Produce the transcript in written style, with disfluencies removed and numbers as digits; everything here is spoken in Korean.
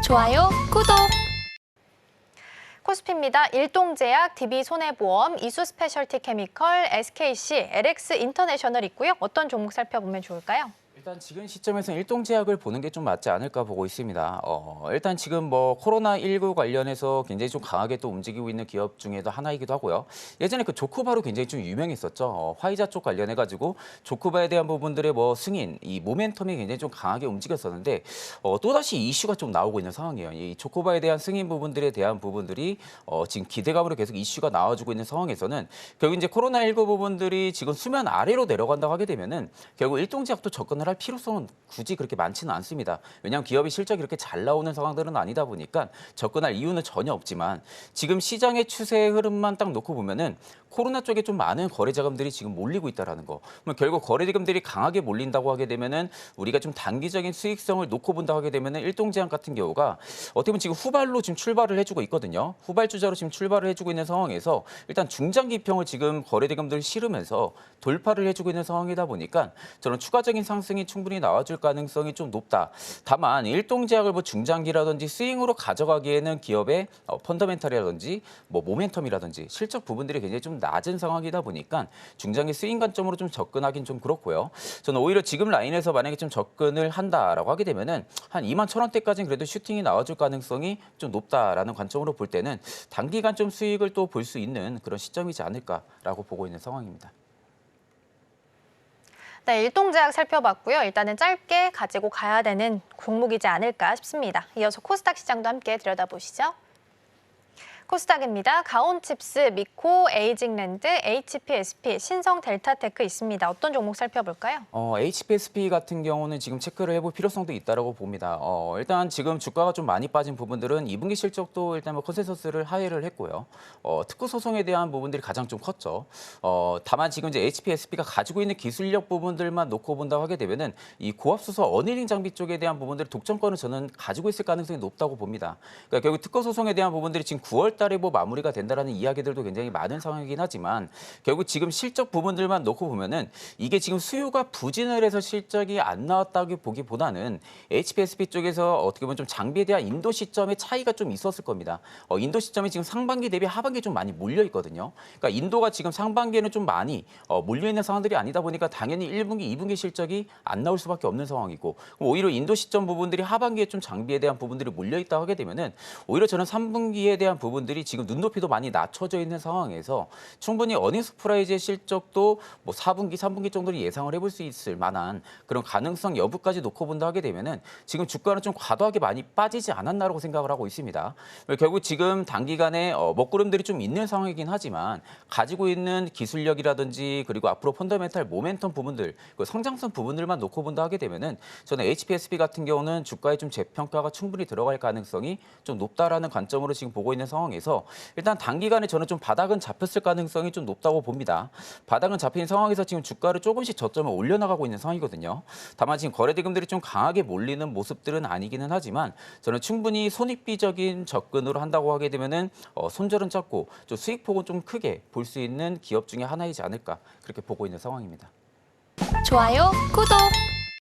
좋아요, 구독! 코스피입니다. 일동제약, DB손해보험, 이수스페셜티케미컬, SKC, LX 인터내셔널 있고요. 어떤 종목 살펴보면 좋을까요? 일단 지금 시점에서 일동제약을 보는 게 좀 맞지 않을까 보고 있습니다. 일단 지금 코로나19 관련해서 굉장히 좀 강하게 또 움직이고 있는 기업 중에도 하나이기도 하고요. 예전에 그 조쿠바로 굉장히 좀 유명했었죠. 화이자 쪽 관련해가지고 조쿠바에 대한 부분들의 승인, 이 모멘텀이 굉장히 좀 강하게 움직였었는데 또다시 이슈가 좀 나오고 있는 상황이에요. 이 조쿠바에 대한 승인 부분들에 대한 부분들이 지금 기대감으로 계속 이슈가 나와주고 있는 상황에서는 결국 이제 코로나19 부분들이 지금 수면 아래로 내려간다고 하게 되면은 결국 일동제약도 접근을 할 필요성은 굳이 그렇게 많지는 않습니다. 왜냐하면 기업이 실적이 이렇게 잘 나오는 상황들은 아니다 보니까 접근할 이유는 전혀 없지만 지금 시장의 추세 흐름만 딱 놓고 보면은 코로나 쪽에 좀 많은 거래 자금들이 지금 몰리고 있다라는 거. 그럼 결국 거래 자금들이 강하게 몰린다고 하게 되면은 우리가 좀 단기적인 수익성을 놓고 본다고 하게 되면은 일동제약 같은 경우가 어떻게 보면 지금 후발로 지금 출발을 해주고 있거든요. 후발 주자로 지금 출발을 해주고 있는 상황에서 일단 중장기평을 지금 거래 대금들을 실으면서 돌파를 해주고 있는 상황이다 보니까 저는 추가적인 상승이 충분히 나와줄 가능성이 좀 높다. 다만 일동제약을 중장기라든지 스윙으로 가져가기에는 기업의 펀더멘탈이라든지 모멘텀이라든지 실적 부분들이 굉장히 좀 낮은 상황이다 보니까 중장기 스윙 관점으로 좀 접근하긴 좀 그렇고요. 저는 오히려 지금 라인에서 만약에 좀 접근을 한다라고 하게 되면은 한 21,000원대까지는 그래도 슈팅이 나와줄 가능성이 좀 높다라는 관점으로 볼 때는 단기간 좀 수익을 또 볼 수 있는 그런 시점이지 않을까라고 보고 있는 상황입니다. 네, 일동제약 살펴봤고요. 일단은 짧게 가지고 가야 되는 종목이지 않을까 싶습니다. 이어서 코스닥 시장도 함께 들여다보시죠. 코스닥입니다. 가온칩스, 미코, 에이징랜드, HPSP, 신성 델타테크 있습니다. 어떤 종목 살펴볼까요? HPSP 같은 경우는 지금 체크를 해볼 필요성도 있다고 봅니다. 일단 지금 주가가 좀 많이 빠진 부분들은 2분기 실적도 일단 컨센서스를 하회를 했고요. 특허 소송에 대한 부분들이 가장 좀 컸죠. 다만 지금 이제 HPSP가 가지고 있는 기술력 부분들만 놓고 본다고 하게 되면은 이 고압수소 어닝 장비 쪽에 대한 부분들의 독점권을 저는 가지고 있을 가능성이 높다고 봅니다. 그러니까 결국 특허 소송에 대한 부분들이 지금 9월 달에 마무리가 된다라는 이야기들도 굉장히 많은 상황이긴 하지만 결국 지금 실적 부분들만 놓고 보면은 이게 지금 수요가 부진을 해서 실적이 안 나왔다고 보기보다는 HPSP 쪽에서 어떻게 보면 좀 장비에 대한 인도 시점의 차이가 좀 있었을 겁니다. 인도 시점이 지금 상반기 대비 하반기에 좀 많이 몰려 있거든요. 그러니까 인도가 지금 상반기에는 좀 많이 몰려 있는 상황들이 아니다 보니까 당연히 1분기, 2분기 실적이 안 나올 수밖에 없는 상황이고 오히려 인도 시점 부분들이 하반기에 좀 장비에 대한 부분들이 몰려 있다고 하게 되면은 오히려 저는 3분기에 대한 부분들이 지금 눈높이도 많이 낮춰져 있는 상황에서 충분히 어닝서프라이즈의 실적도 4분기, 3분기 정도를 예상을 해볼 수 있을 만한 그런 가능성 여부까지 놓고 본다 하게 되면은 지금 주가는 좀 과도하게 많이 빠지지 않았나라고 생각을 하고 있습니다. 결국 지금 단기간에 먹구름들이 좀 있는 상황이긴 하지만 가지고 있는 기술력이라든지 그리고 앞으로 펀더멘탈 모멘텀 부분들, 그 성장성 부분들만 놓고 본다 하게 되면은 저는 HPSP 같은 경우는 주가의 좀 재평가가 충분히 들어갈 가능성이 좀 높다라는 관점으로 지금 보고 있는 상황에서 일단 단기간에 저는 좀 바닥은 잡혔을 가능성이 좀 높다고 봅니다. 바닥은 잡힌 상황에서 지금 주가를 조금씩 저점을 올려나가고 있는 상황이거든요. 다만 지금 거래대금들이 좀 강하게 몰리는 모습들은 아니기는 하지만 저는 충분히 손익비적인 접근으로 한다고 하게 되면은 손절은 작고 좀 수익폭은 좀 크게 볼 수 있는 기업 중에 하나이지 않을까 그렇게 보고 있는 상황입니다. 좋아요, 구독!